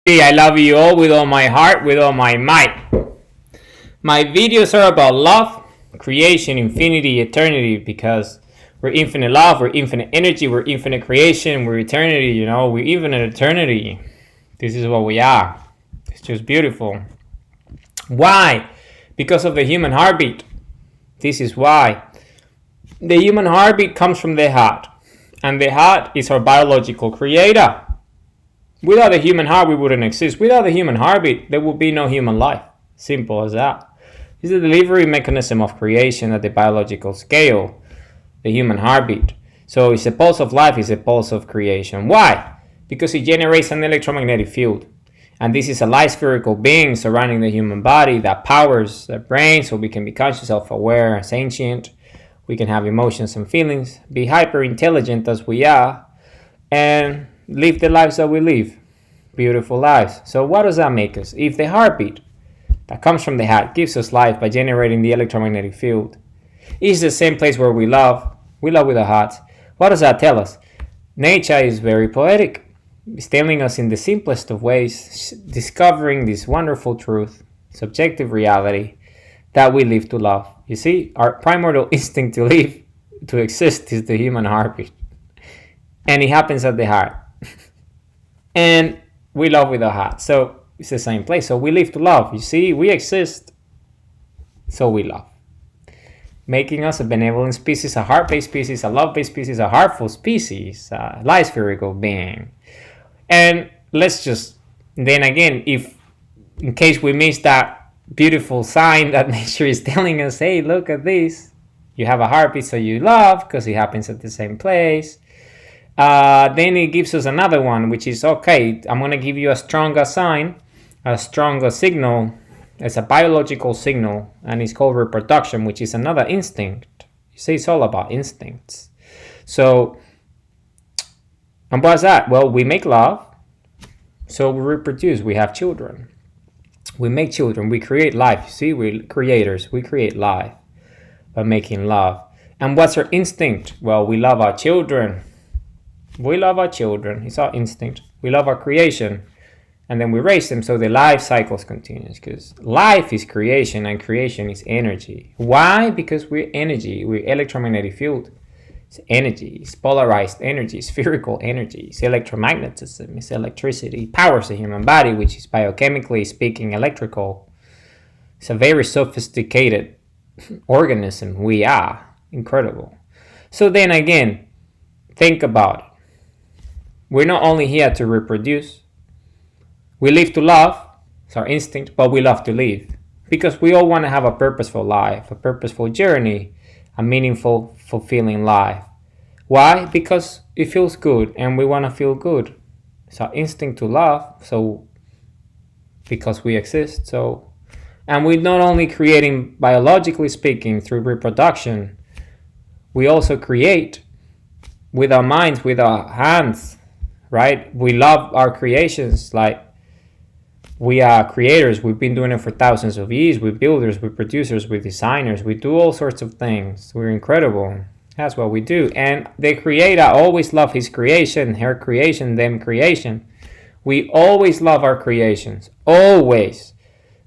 I love you all with all my heart, with all my might. My videos are about love, creation, infinity, eternity, because we're infinite love, we're infinite energy, we're infinite creation, we're eternity, we're infinite eternity. This is what we are. It's just beautiful. Why? Because of the human heartbeat. This is why. The human heartbeat comes from the heart, and the heart is our biological creator. Without the human heart, we wouldn't exist. Without the human heartbeat, there would be no human life. Simple as that. It's the delivery mechanism of creation at the biological scale, the human heartbeat. So it's a pulse of life, it's a pulse of creation. Why? Because it generates an electromagnetic field. And this is a light spherical being surrounding the human body that powers the brain so we can be conscious, self-aware, sentient. We can have emotions and feelings, be hyper intelligent as we are, and live the lives that we live. Beautiful lives. So what does that make us? If the heartbeat that comes from the heart gives us life by generating the electromagnetic field, it's the same place where we love with our hearts. What does that tell us? Nature is very poetic. It's telling us in the simplest of ways, discovering this wonderful truth, subjective reality, that we live to love. You see, our primordial instinct to live, to exist, is the human heartbeat. And it happens at the heart. And we love with our heart. So it's the same place. So we live to love. You see, we exist, so we love. Making us a benevolent species, a heart-based species, a love-based species, a heartful species, a light spherical being. And let's just, then again, if in case we miss that beautiful sign that nature is telling us, hey, look at this. You have a heartbeat, so you love, because it happens at the same place. Then it gives us another one, which is, okay, I'm going to give you a stronger sign, a stronger signal. It's a biological signal, and it's called reproduction, which is another instinct. You see, it's all about instincts. So, and what's that? Well, we make love, so we reproduce, we have children. We make children, we create life. You see, we're creators, we create life by making love. And what's our instinct? Well, we love our children. We love our children. It's our instinct. We love our creation. And then we raise them so the life cycles continues. Because life is creation and creation is energy. Why? Because we're energy. We're electromagnetic field. It's energy. It's polarized energy. Spherical energy. It's electromagnetism. It's electricity. It powers the human body, which is biochemically speaking electrical. It's a very sophisticated organism. We are. Incredible. So then again, think about it. We're not only here to reproduce. We live to love. It's our instinct, but we love to live. Because we all want to have a purposeful life, a purposeful journey, a meaningful, fulfilling life. Why? Because it feels good and we want to feel good. It's our instinct to love, so because we exist. So, and we're not only creating biologically speaking through reproduction, we also create with our minds, with our hands. Right? We love our creations. Like, we are creators. We've been doing it for thousands of years. We're builders, we're producers, we're designers. We do all sorts of things. We're incredible. That's what we do. And the creator always loves his creation, her creation, them creation. We always love our creations. Always.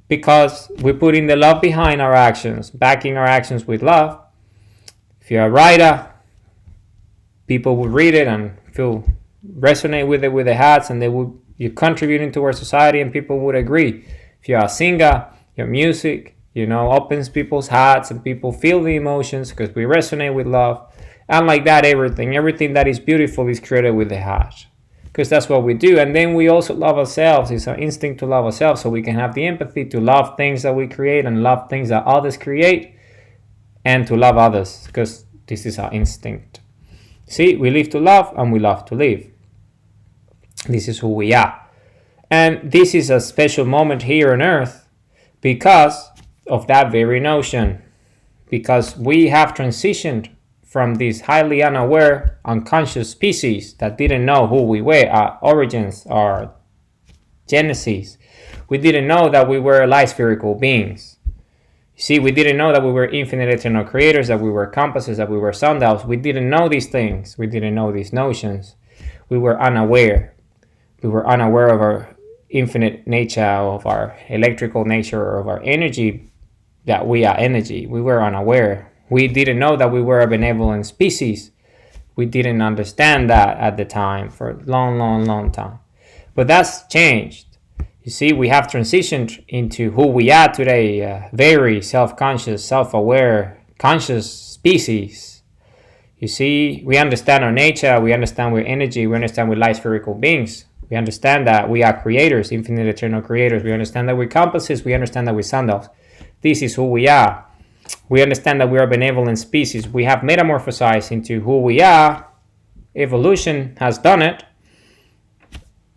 Because we put in the love behind our actions, backing our actions with love. If you're a writer, people will read it and resonate with it with their hearts, and you're contributing to our society, and people would agree. If you're a singer, your music, opens people's hearts, and people feel the emotions because we resonate with love. And like that, everything that is beautiful is created with the heart, because that's what we do. And then we also love ourselves. It's our instinct to love ourselves, so we can have the empathy to love things that we create and love things that others create, and to love others, because this is our instinct. See, we live to love and we love to live. This is who we are. And this is a special moment here on Earth because of that very notion. Because we have transitioned from this highly unaware, unconscious species that didn't know who we were, our origins, our genesis. We didn't know that we were light spherical beings. You see, we didn't know that we were infinite eternal creators, that we were compasses, that we were sundials. We didn't know these things. We didn't know these notions. We were unaware. We were unaware of our infinite nature of our electrical nature or of our energy, that we are energy. We were unaware. We didn't know that we were a benevolent species. We didn't understand that at the time for a long time. But that's changed. You see, we have transitioned into who we are today, a very self-conscious, self-aware, conscious species. You see, we understand our nature, we understand we're energy, we understand we're light spherical beings. We understand that we are creators, infinite eternal creators. We understand that we're compasses, we understand that we're sundials. This is who we are. We understand that we are a benevolent species. We have metamorphosized into who we are. Evolution has done it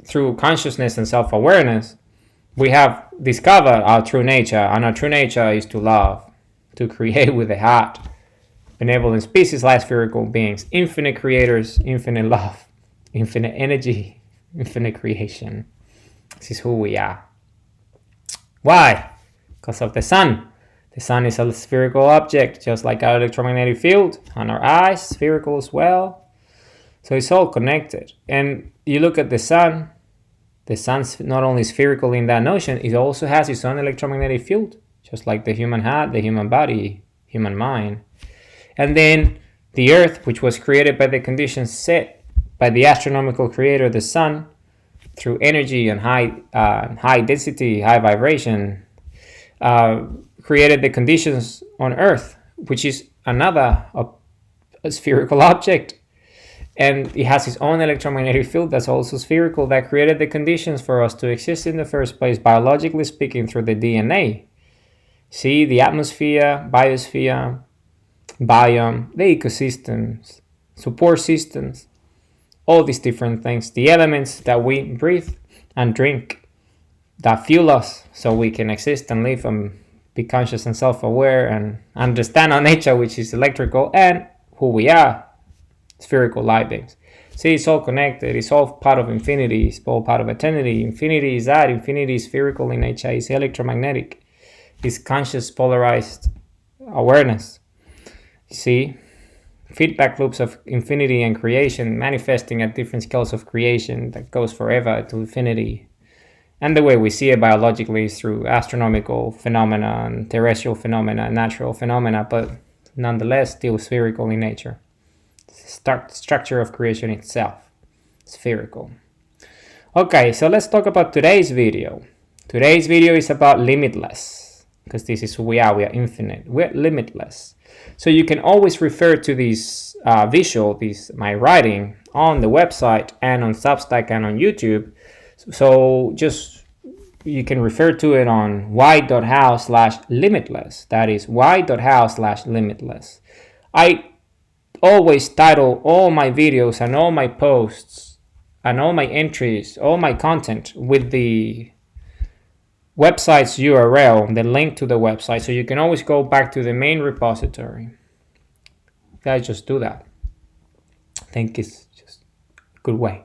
through consciousness and self-awareness. We have discovered our true nature, and our true nature is to love, to create with the heart. Benevolent species, light spherical beings, infinite creators, infinite love, infinite energy, infinite creation. This is who we are. Why? Because of the sun. The sun is a spherical object, just like our electromagnetic field, and our eyes, spherical as well. So it's all connected. And you look at the sun's not only spherical in that notion, it also has its own electromagnetic field, just like the human heart, the human body, human mind. And then the earth, which was created by the conditions set by the astronomical creator, the sun, through energy and high density, high vibration, created the conditions on earth, which is another a spherical object. And it has its own electromagnetic field that's also spherical, that created the conditions for us to exist in the first place, biologically speaking, through the DNA. See, the atmosphere, biosphere, biome, the ecosystems, support systems, all these different things, the elements that we breathe and drink that fuel us so we can exist and live and be conscious and self-aware and understand our nature, which is electrical, and who we are, spherical light beings. See, it's all connected. It's all part of infinity. It's all part of eternity. Infinity is that. Infinity is spherical in nature. It's electromagnetic. It's conscious, polarized awareness. You see, feedback loops of infinity and creation, manifesting at different scales of creation that goes forever to infinity. And the way we see it biologically is through astronomical phenomena and terrestrial phenomena, natural phenomena, but nonetheless still spherical in nature. Structure of creation itself, spherical. Okay, so let's talk about today's video. Today's video is about limitless, because this is who we are infinite, we're limitless. So you can always refer to this my writing on the website and on Substack and on YouTube. So just you can refer to it on y.how/limitless. That is y.how/limitless. I always title all my videos and all my posts and all my entries, all my content with the website's URL, the link to the website, so you can always go back to the main repository. Guys, just do that. I think it's just a good way.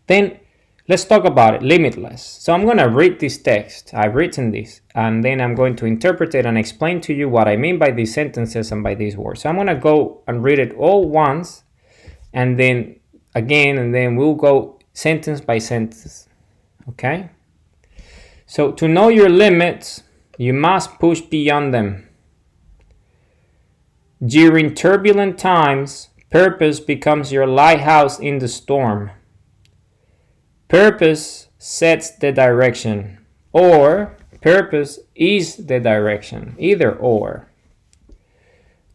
Then let's talk about it, limitless. So I'm going to read this text. I've written this, and then I'm going to interpret it and explain to you what I mean by these sentences and by these words. So I'm going to go and read it all once, and then again, and then we'll go sentence by sentence. Okay? So to know your limits, you must push beyond them. During turbulent times, purpose becomes your lighthouse in the storm. Purpose sets the direction, or purpose is the direction, either or.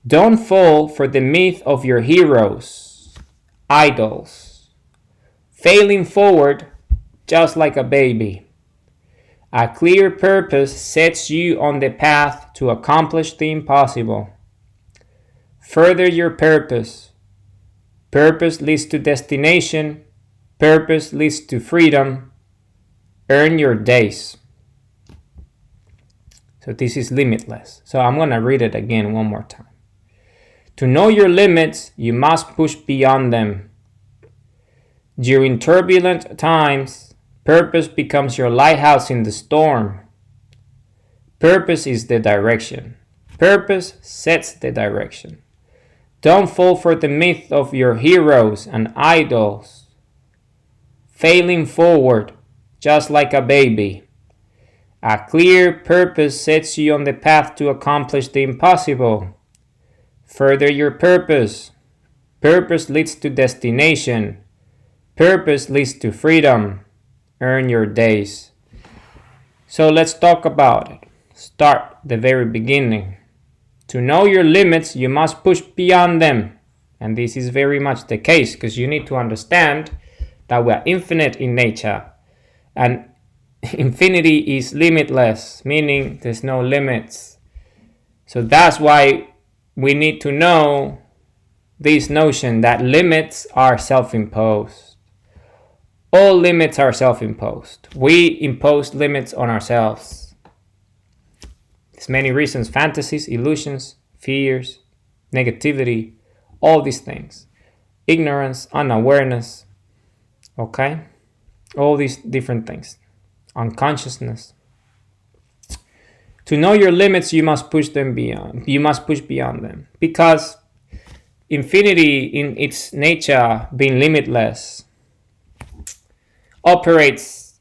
Don't fall for the myth of your heroes, idols, failing forward just like a baby. A clear purpose sets you on the path to accomplish the impossible. Further your purpose. Purpose leads to destination. Purpose leads to freedom. Earn your days. So this is limitless. So I'm going to read it again one more time. To know your limits, you must push beyond them. During turbulent times, purpose becomes your lighthouse in the storm. Purpose is the direction. Purpose sets the direction. Don't fall for the myth of your heroes and idols, failing forward just like a baby. A clear purpose sets you on the path to accomplish the impossible. Further your purpose. Purpose leads to destination. Purpose leads to freedom. Earn your days. So let's talk about it. Start the very beginning. To know your limits, you must push beyond them. And this is very much the case because you need to understand that we are infinite in nature. And infinity is limitless, meaning there's no limits. So that's why we need to know this notion that limits are self-imposed. All limits are self-imposed. We impose limits on ourselves. There's many reasons: fantasies, illusions, fears, negativity, all these things. Ignorance, unawareness, okay? All these different things. Unconsciousness. To know your limits, you must push them beyond. You must push beyond them. Because infinity, in its nature, being limitless, operates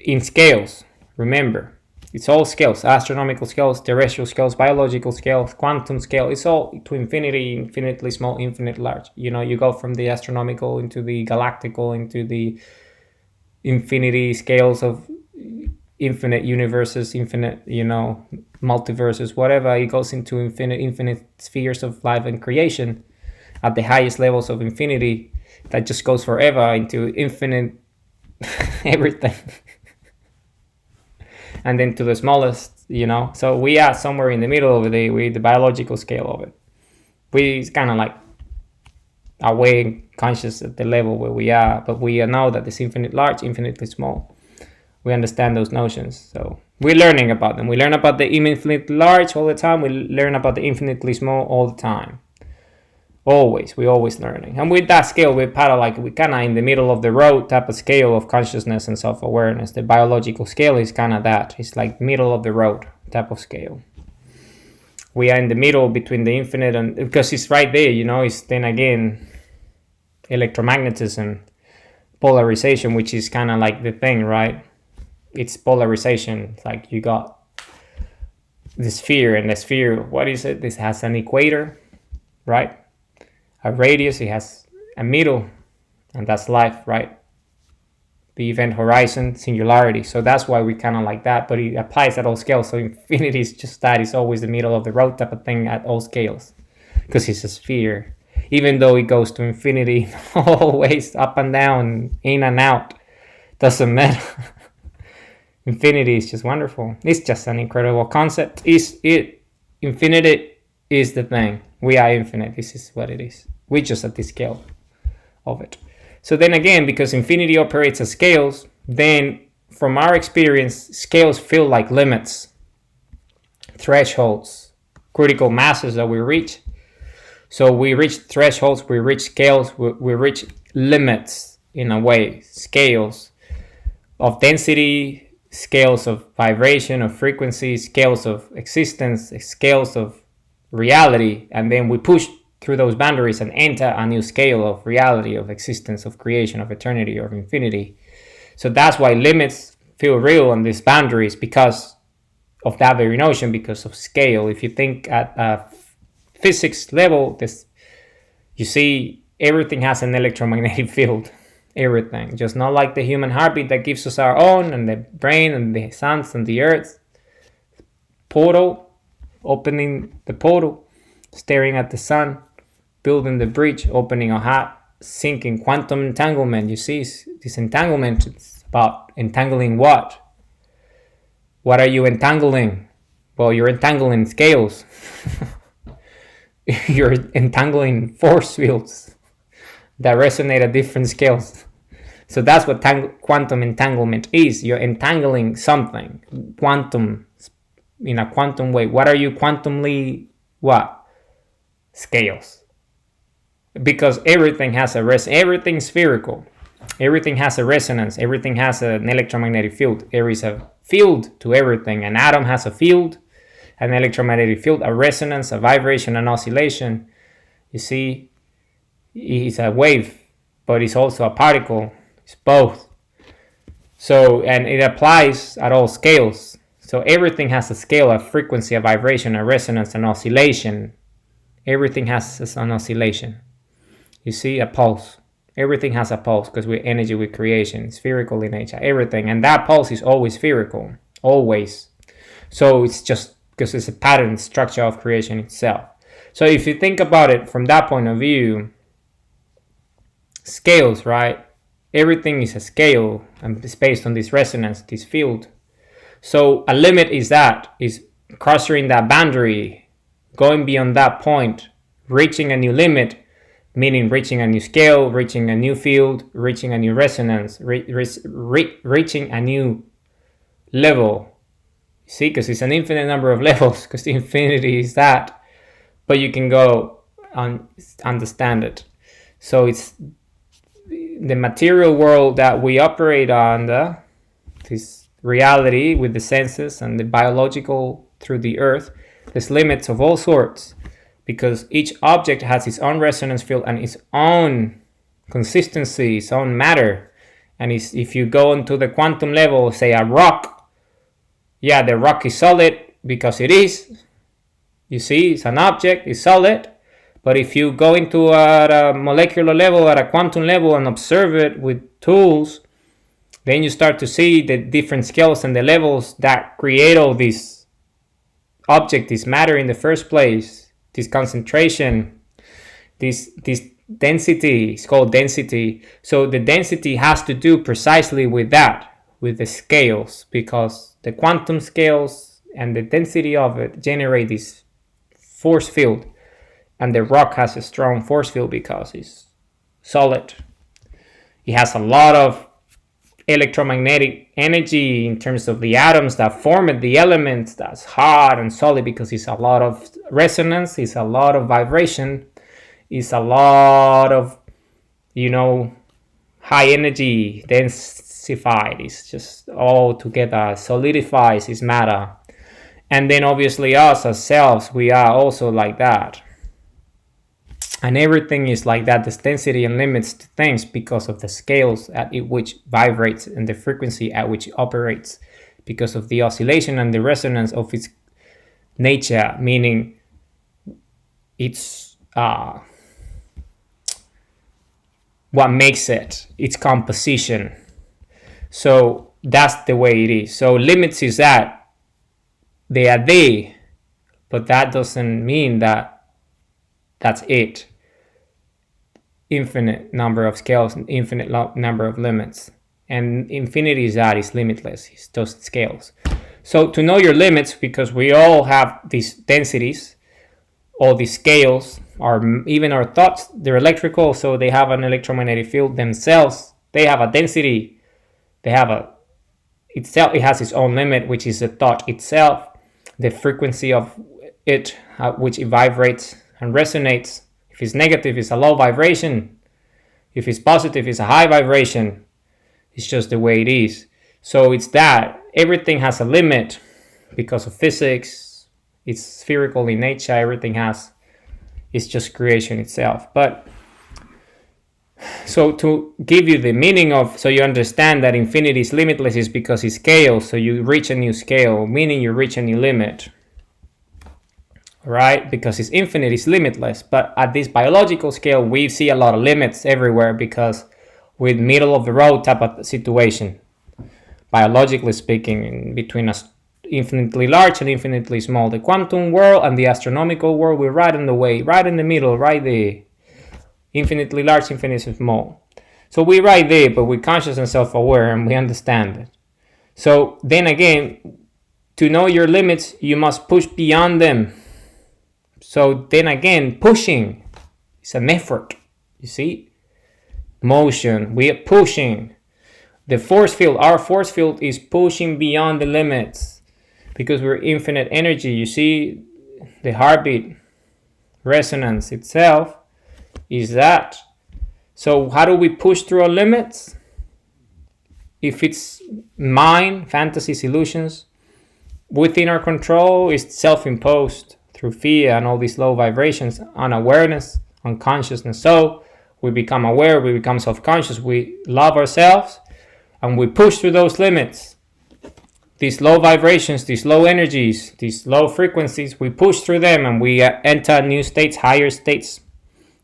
in scales. Remember, it's all scales: astronomical scales, terrestrial scales, biological scales, quantum scale. It's all to infinity, infinitely small, infinite large. You go from the astronomical into the galactical, into the infinity scales of infinite universes, infinite, multiverses, whatever. It goes into infinite spheres of life and creation at the highest levels of infinity that just goes forever into infinite everything. And then to the smallest, So we are somewhere in the middle of the biological scale of it. We kind of like aware conscious at the level where we are, but we know that it's infinite large, infinitely small. We understand those notions, so we're learning about them. We learn about the infinitely large all the time. We learn about the infinitely small all the time. We're always learning. And with that scale, we're kind of in the middle of the road type of scale of consciousness and self-awareness. The biological scale is kind of that. It's like middle of the road type of scale. We are in the middle between the infinite and, because it's right there, it's then again electromagnetism, polarization, which is kind of like the thing, right? It's polarization. It's like you got the sphere, and the sphere, what is it? This has an equator, right? A radius, it has a middle, and that's life, right? The event horizon, singularity. So that's why we kind of like that, but it applies at all scales. So infinity is just that. It's always the middle of the road type of thing at all scales, because it's a sphere. Even though it goes to infinity, always up and down, in and out, doesn't matter. Infinity is just wonderful. It's just an incredible concept. Infinity is the thing. We are infinite. This is what it is. We're just at the scale of it. So then again, because infinity operates as scales, then from our experience, scales feel like limits, thresholds, critical masses that we reach. So we reach thresholds, we reach scales, we reach limits in a way, scales of density, scales of vibration, of frequency, scales of existence, scales of reality, and then we push through those boundaries and enter a new scale of reality, of existence, of creation, of eternity, of infinity. So that's why limits feel real on these boundaries, because of that very notion, because of scale. If you think at a physics level, you see everything has an electromagnetic field. Everything, just not like the human heartbeat that gives us our own, and the brain and the suns and the earth portal, opening the portal, staring at the sun, building the bridge, opening a heart, sinking, quantum entanglement. You see this entanglement, it's about entangling what are you entangling? Well, you're entangling scales. You're entangling force fields that resonate at different scales. So that's what quantum entanglement is. You're entangling something, quantum, in a quantum way. What are you quantumly, what? Scales. Because everything has everything's spherical. Everything has a resonance. Everything has an electromagnetic field. There is a field to everything. An atom has a field, an electromagnetic field, a resonance, a vibration, an oscillation. You see, it's a wave, but it's also a particle. It's both. So, and it applies at all scales. So everything has a scale, a frequency, a vibration, a resonance, an oscillation. Everything has an oscillation. You see, a pulse. Everything has a pulse because we're energy, with creation, spherical in nature, everything. And that pulse is always spherical, always. So it's just because it's a pattern structure of creation itself. So if you think about it from that point of view, scales, right? Everything is a scale and it's based on this resonance, this field. So a limit is crossing that boundary, going beyond that point, reaching a new limit, meaning reaching a new scale, reaching a new field, reaching a new resonance, reaching a new level. See, because it's an infinite number of levels, because the infinity is that, but you can go and understand it. So it's the material world that we operate on, this reality with the senses and the biological through the earth. There's limits of all sorts because each object has its own resonance field and its own consistency, its own matter. And if you go into the quantum level, say a rock, yeah, the rock is solid because it is. You see, it's an object, it's solid. But if you go into at a molecular level, at a quantum level, and observe it with tools, then you start to see the different scales and the levels that create all this object, this matter in the first place, this concentration, this density. It's called density. So the density has to do precisely with that, with the scales, because the quantum scales and the density of it generate this force field. And the rock has a strong force field because it's solid. It has a lot of electromagnetic energy in terms of the atoms that form it, the elements, that's hard and solid because it's a lot of resonance, it's a lot of vibration, it's a lot of, high energy, densified. It's just all together, solidifies its matter. And then obviously us as selves, we are also like that. And everything is like that. There's density and limits to things because of the scales at which vibrates and the frequency at which it operates, because of the oscillation and the resonance of its nature, meaning it's what makes it, its composition. So that's the way it is. So limits is that they are there, but that doesn't mean that that's it. Infinite number of scales, infinite number of limits, and infinity is that, is limitless. It's just scales. So to know your limits, because we all have these densities, all these scales, or even our thoughts, they're electrical, so they have an electromagnetic field themselves. They have a density. They have it has its own limit, which is the thought itself, the frequency of it, which it vibrates and resonates. If it's negative, it's a low vibration. If it's positive, it's a high vibration. It's just the way it is. So it's that. Everything has a limit because of physics. It's spherical in nature. Everything it's just creation itself. But so to give you the meaning of, so you understand that infinity is limitless, is because it's scale. So you reach a new scale, meaning you reach a new limit. Right? Because it's infinite, it's limitless. But at this biological scale, we see a lot of limits everywhere because we're middle of the road type of situation, biologically speaking, between us infinitely large and infinitely small. The quantum world and the astronomical world, we're right in the way, right in the middle, right there. Infinitely large, infinitely small. So we're right there, but we're conscious and self-aware and we understand it. So then again, to know your limits, you must push beyond them. So then again, pushing is an effort, you see? Motion, we are pushing. The force field, our force field is pushing beyond the limits because we're infinite energy. You see, the heartbeat, resonance itself is that. So how do we push through our limits? If it's mind, fantasies, illusions, within our control, it's self-imposed through fear and all these low vibrations, unawareness, unconsciousness. So we become aware, we become self-conscious, we love ourselves, and we push through those limits. These low vibrations, these low energies, these low frequencies, we push through them and we enter new states, higher states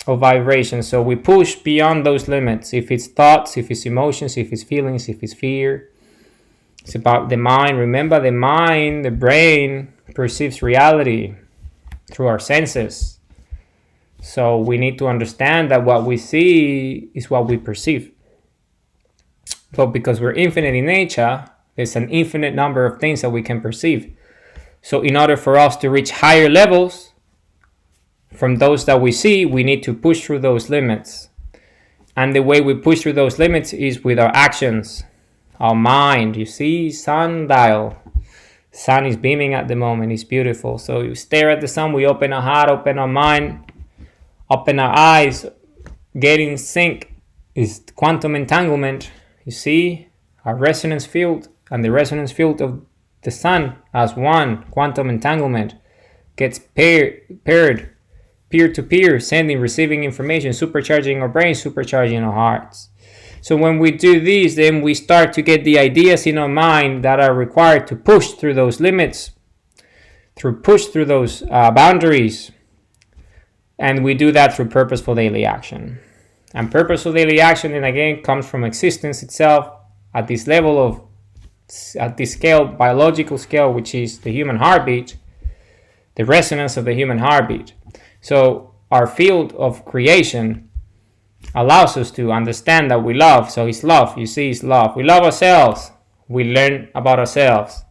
of vibration. So we push beyond those limits. If it's thoughts, if it's emotions, if it's feelings, if it's fear. It's about the mind. Remember, the mind, the brain perceives reality through our senses. So we need to understand that what we see is what we perceive. But because we're infinite in nature, there's an infinite number of things that we can perceive. So in order for us to reach higher levels from those that we see, we need to push through those limits. And the way we push through those limits is with our actions, our mind. You see, sundial. Sun is beaming at the moment. It's beautiful. So you stare at the sun. We open our heart, open our mind, open our eyes. Get in sync is quantum entanglement. You see, our resonance field and the resonance field of the sun as one. Quantum entanglement gets paired, peer-to-peer, sending, receiving information, supercharging our brains, supercharging our hearts. So when we do these, then we start to get the ideas in our mind that are required to push through those limits, push through those boundaries. And we do that through purposeful daily action. And purposeful daily action, then again, comes from existence itself at this level of, at this scale, biological scale, which is the human heartbeat, the resonance of the human heartbeat. So our field of creation allows us to understand that we love. So it's love. You see, it's love. We love ourselves. We learn about ourselves.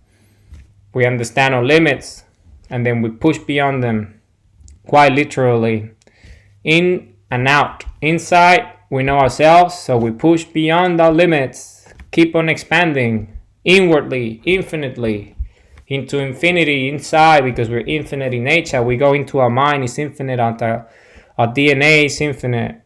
We understand our limits, and then we push beyond them, quite literally, in and out. Inside, we know ourselves, so we push beyond our limits, keep on expanding inwardly, infinitely, into infinity inside, because we're infinite in nature. We go into our mind, it's infinite. Our DNA is infinite.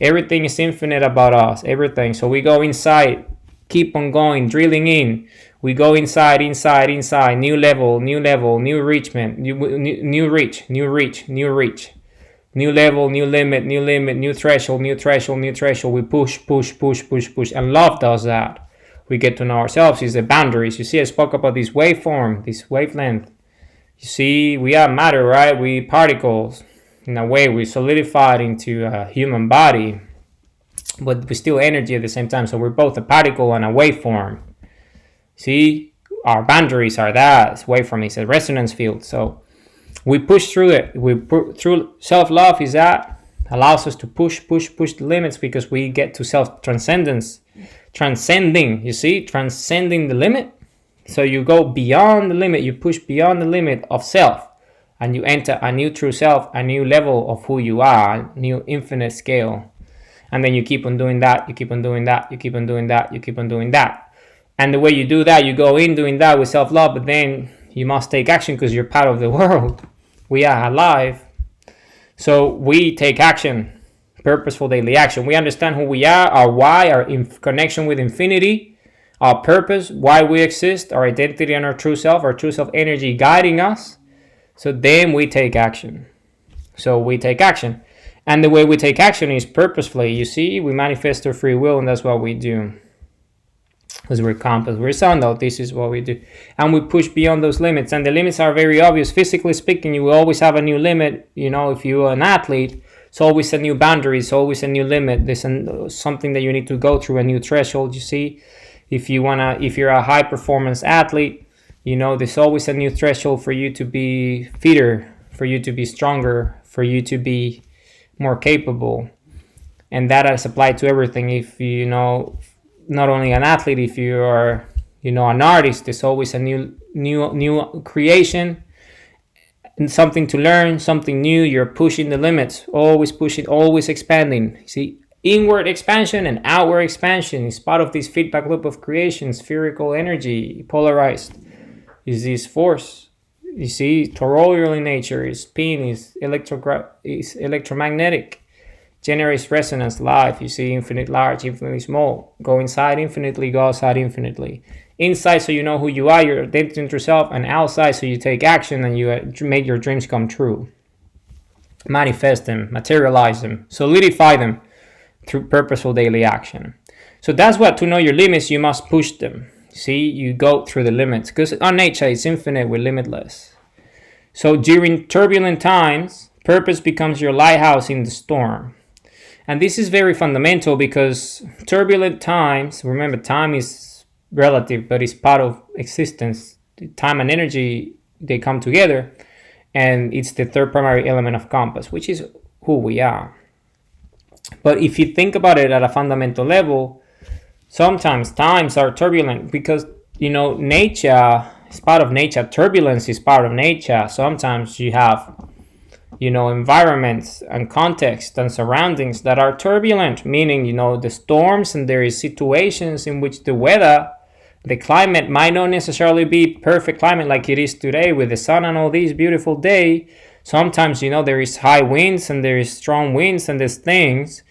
Everything is infinite about us, everything. So we go inside, keep on going, drilling in. We go inside, new level, new reachment, new reach. New level, new limit, new threshold. We push. And love does that. We get to know ourselves. It's the boundaries. You see, I spoke about this waveform, this wavelength. You see, we are matter, right? We particles. In a way, we solidified into a human body, but we're still energy at the same time. So we're both a particle and a waveform. See, our boundaries are that. It's waveform. It's a resonance field. So we push through it. Through self-love is that allows us to push the limits, because we get to self-transcendence. Transcending the limit. So you go beyond the limit, you push beyond the limit of self, and you enter a new true self, a new level of who you are, a new infinite scale. And then you keep on doing that, you keep on doing that. And the way you do that, you go in doing that with self-love, but then you must take action because you're part of the world. We are alive. So we take action. Purposeful daily action. We understand who we are, our why, our connection with infinity, our purpose, why we exist, our identity and our true self energy guiding us. So then we take action. And the way we take action is purposefully. You see, we manifest our free will, and that's what we do. Because we're compass, we're sundial, this is what we do. And we push beyond those limits. And the limits are very obvious. Physically speaking, you will always have a new limit. You know, if you're an athlete, it's always a new boundary, it's always a new limit. There's something that you need to go through, a new threshold, you see. If you're a high performance athlete, you know, there's always a new threshold for you to be fitter, for you to be stronger, for you to be more capable. And that is applied to everything. If you know, not only an athlete, if you are, you know, an artist, there's always a new creation, and something to learn, something new. You're pushing the limits, always pushing, always expanding. See, inward expansion and outward expansion is part of this feedback loop of creation. Spherical energy, polarized, is this force. You see, toroidal in nature, is spin, is electromagnetic, generates resonance, life. You see, infinite large, infinitely small. Go inside infinitely, go outside infinitely. Inside, so you know who you are, your identity into yourself, and outside, so you take action and you make your dreams come true. Manifest them, materialize them, solidify them through purposeful daily action. So that's what, to know your limits, you must push them. See, you go through the limits, because our nature is infinite, we're limitless. So during turbulent times, purpose becomes your lighthouse in the storm. And this is very fundamental, because turbulent times, remember, time is relative, but it's part of existence. Time and energy, they come together, and it's the third primary element of compass, which is who we are. But if you think about it at a fundamental level, sometimes times are turbulent because, nature is part of nature. Turbulence is part of nature. Sometimes you have, environments and context and surroundings that are turbulent, meaning, the storms, and there is situations in which the weather, the climate might not necessarily be perfect climate like it is today with the sun and all these beautiful day. Sometimes, there is high winds and there is strong winds and there's things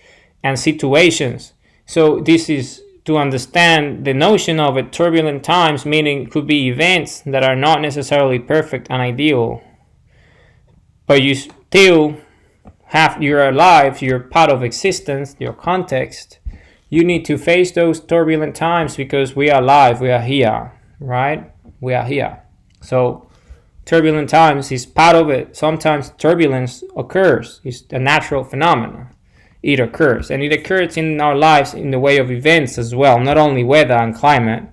and situations. So this is to understand the notion of it, turbulent times, meaning it could be events that are not necessarily perfect and ideal. But you still you're alive, you're part of existence, your context. You need to face those turbulent times because we are alive, we are here, right? We are here. So turbulent times is part of it. Sometimes turbulence occurs. It's a natural phenomenon. It occurs. And it occurs in our lives in the way of events as well. Not only weather and climate,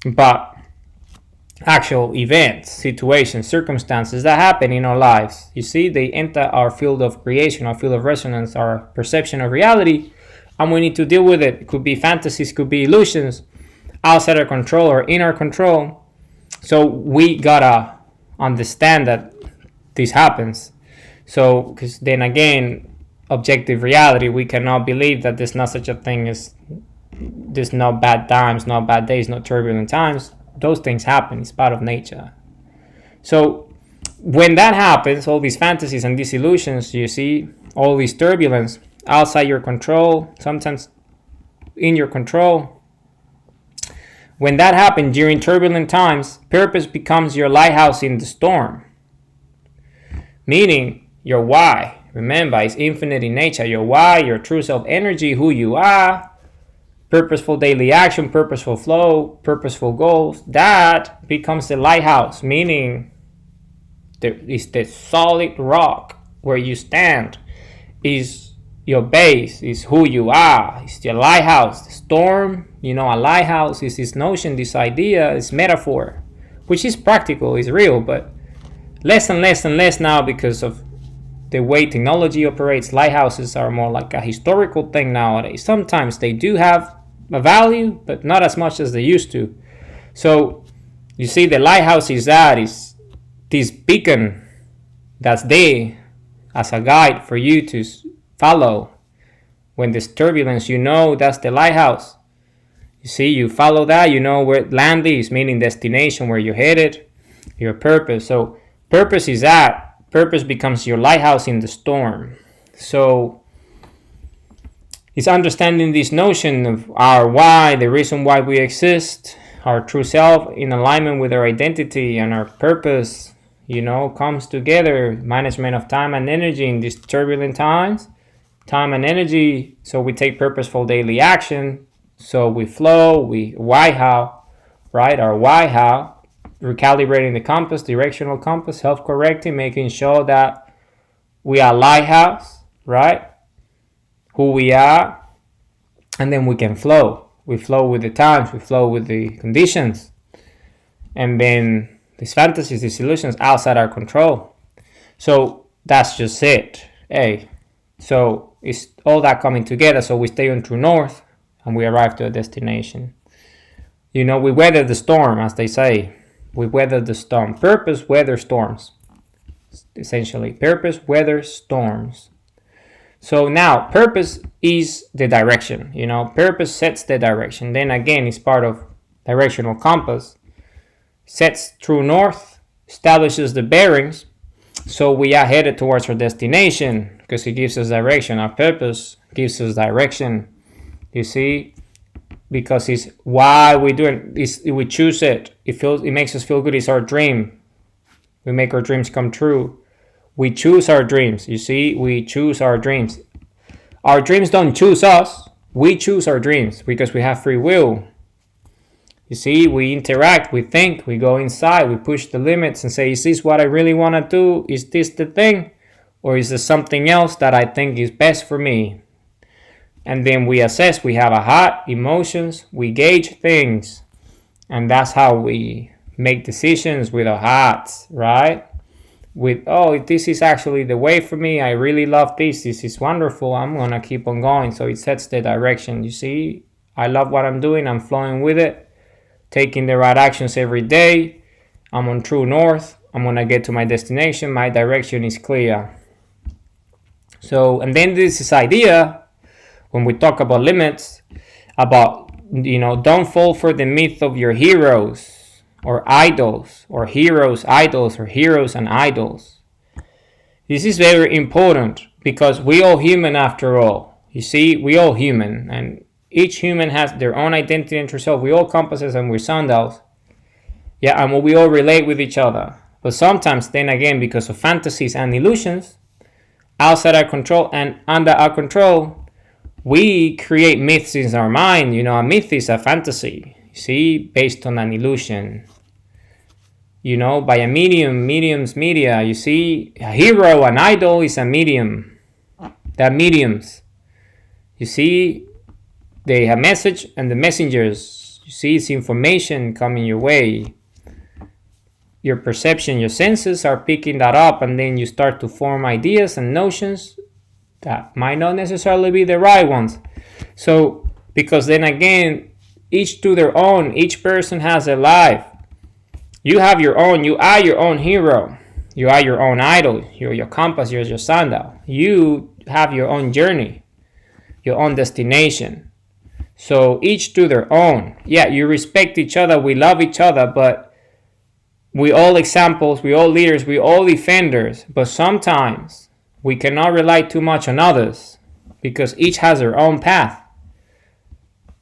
but actual events, situations, circumstances that happen in our lives. You see, they enter our field of creation, our field of resonance, our perception of reality, and we need to deal with it. It could be fantasies, could be illusions, outside our control or in our control. So we gotta understand that this happens. So, because then again, objective reality, we cannot believe that there's not such a thing as there's no bad times, no bad days, no turbulent times. Those things happen. It's part of nature. So when that happens, all these fantasies and these illusions, you see, all this turbulence outside your control, sometimes in your control. When that happens during turbulent times, purpose becomes your lighthouse in the storm. Meaning your why. Remember, it's infinite in nature. Your why, your true self energy, who you are, purposeful daily action, purposeful flow, purposeful goals, that becomes the lighthouse, meaning it's the solid rock where you stand, is your base, is who you are, it's your lighthouse. The storm, a lighthouse is this notion, this idea, this metaphor, which is practical, is real, but less and less and less now because of the way technology operates. Lighthouses are more like a historical thing nowadays. Sometimes they do have a value, but not as much as they used to. So you see, the lighthouse is this beacon that's there as a guide for you to follow. When there's turbulence, that's the lighthouse. You see, you follow that, where land is, meaning destination, where you're headed, your purpose. So purpose is that. Purpose becomes your lighthouse in the storm. So it's understanding this notion of our why, the reason why we exist, our true self in alignment with our identity and our purpose, comes together. Management of time and energy in these turbulent times. Time and energy, so we take purposeful daily action. So we flow, why how, right? Our why how. Recalibrating the compass, directional compass, self-correcting, making sure that we are lighthouse, right? Who we are, and then we can flow. We flow with the times, we flow with the conditions, and then these fantasies, these illusions outside our control. So that's just it. So it's all that coming together. So we stay on true north, and we arrive to a destination. We weather the storm, as they say. We weather the storm. Purpose weathers storms. Essentially, purpose weathers storms. So now, purpose is the direction. Purpose sets the direction. Then again, it's part of directional compass. Sets true north, establishes the bearings. So we are headed towards our destination because it gives us direction. Our purpose gives us direction. You see? Because it's why we do it. We choose it. It makes us feel good. It's our dream. We make our dreams come true. We choose our dreams. You see, we choose our dreams. Our dreams don't choose us. We choose our dreams because we have free will. You see, we interact, we think, we go inside, we push the limits and say, is this what I really want to do? Is this the thing? Or is there something else that I think is best for me? And then we assess, we have a heart, emotions, we gauge things. And that's how we make decisions with our hearts, right? With, oh, this is actually the way for me. I really love this. This is wonderful. I'm going to keep on going. So it sets the direction. You see, I love what I'm doing. I'm flowing with it. Taking the right actions every day. I'm on true north. I'm going to get to my destination. My direction is clear. So, and then this idea, when we talk about limits, about, don't fall for the myth of your heroes or idols, or heroes, idols, or heroes and idols. This is very important because we all human after all. You see, we all human, and each human has their own identity and true self. We all compasses and we're sundials. Yeah, and we all relate with each other. But sometimes, then again, because of fantasies and illusions, outside our control and under our control, we create myths in our mind. A myth is a fantasy, see, based on an illusion. By a medium's media. You see, a hero, an idol is a medium. They're mediums. You see, they have message and the messengers. You see, it's information coming your way. Your perception, your senses are picking that up, and then you start to form ideas and notions that might not necessarily be the right ones. So, because then again, each to their own, each person has a life. You have your own, you are your own hero. You are your own idol. You're your compass, you're your sundial. You have your own journey, your own destination. So each to their own. Yeah, you respect each other, we love each other, but we all examples, we all leaders, we all defenders. But sometimes we cannot rely too much on others because each has their own path.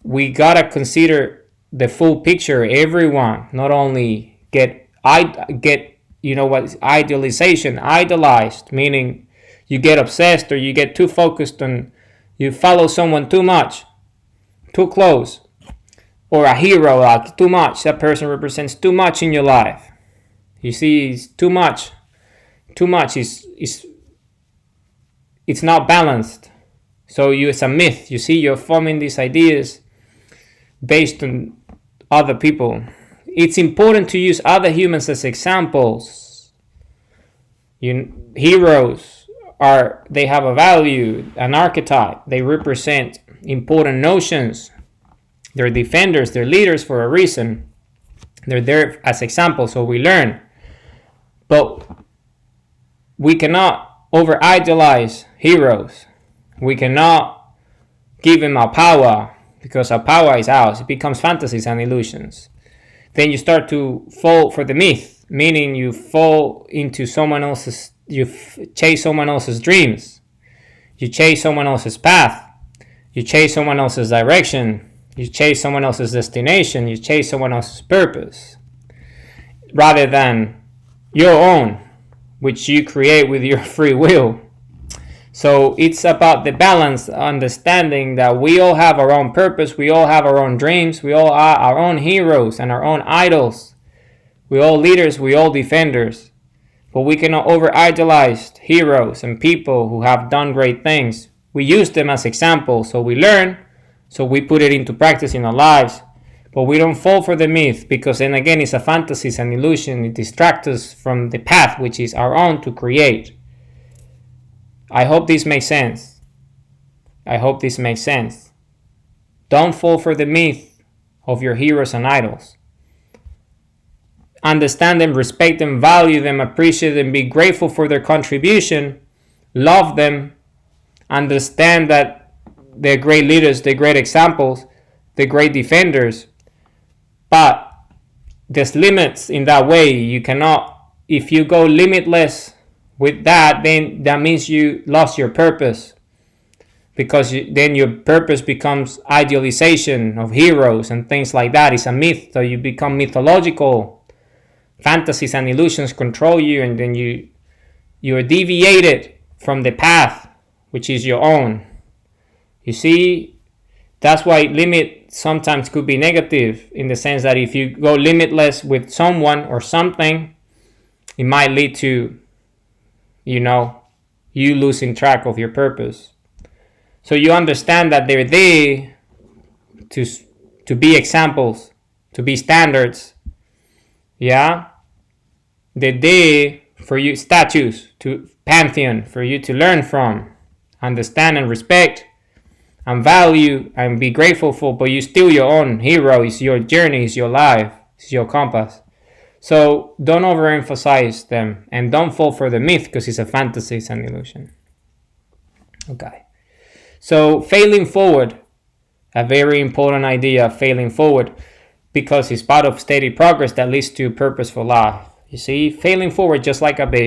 We gotta consider the full picture, everyone, not only get idealization, idolized, meaning you get obsessed or you get too focused on, you follow someone too much, too close, or a hero, like too much. That person represents too much in your life. You see, it's too much. Too much is it's not balanced. So it's a myth. You see, you're forming these ideas based on other people. It's important to use other humans as examples. Heroes they have a value, an archetype. They represent important notions. They're defenders, they're leaders for a reason. They're there as examples, so we learn. But we cannot over-idolize heroes. We cannot give them our power, because our power is ours. It becomes fantasies and illusions. Then you start to fall for the myth, meaning you fall into someone else's, chase someone else's dreams. You chase someone else's path. You chase someone else's direction. You chase someone else's destination. You chase someone else's purpose. Rather than your own, which you create with your free will. So it's about the balance, understanding that we all have our own purpose, we all have our own dreams, we all are our own heroes and our own idols. We all leaders, we all defenders. But we cannot over-idolize heroes and people who have done great things. We use them as examples, so we learn, so we put it into practice in our lives. But we don't fall for the myth, because then again it's a fantasy, it's an illusion. It distracts us from the path which is our own to create. I hope this makes sense. Don't fall for the myth of your heroes and idols. Understand them, respect them, value them, appreciate them, be grateful for their contribution, love them, understand that they're great leaders, they're great examples, they're great defenders. But there's limits in that way. You cannot, if you go limitless with that, then that means you lost your purpose, because then your purpose becomes idealization of heroes and things like that. It's a myth, so you become mythological. Fantasies and illusions control you, and then you're deviated from the path which is your own. You see, That's why limit sometimes could be negative, in the sense that if you go limitless with someone or something, it might lead to, you losing track of your purpose. So you understand that they're there to be examples, to be standards. Yeah? They're there for you, statues, to pantheon, for you to learn from, understand and respect, and value, and be grateful for, but you're still your own hero. It's your journey, it's your life, it's your compass. So don't overemphasize them, and don't fall for the myth, because it's a fantasy, it's an illusion. Okay. So failing forward, a very important idea, failing forward, because it's part of steady progress that leads to purposeful life. You see, failing forward just like a baby.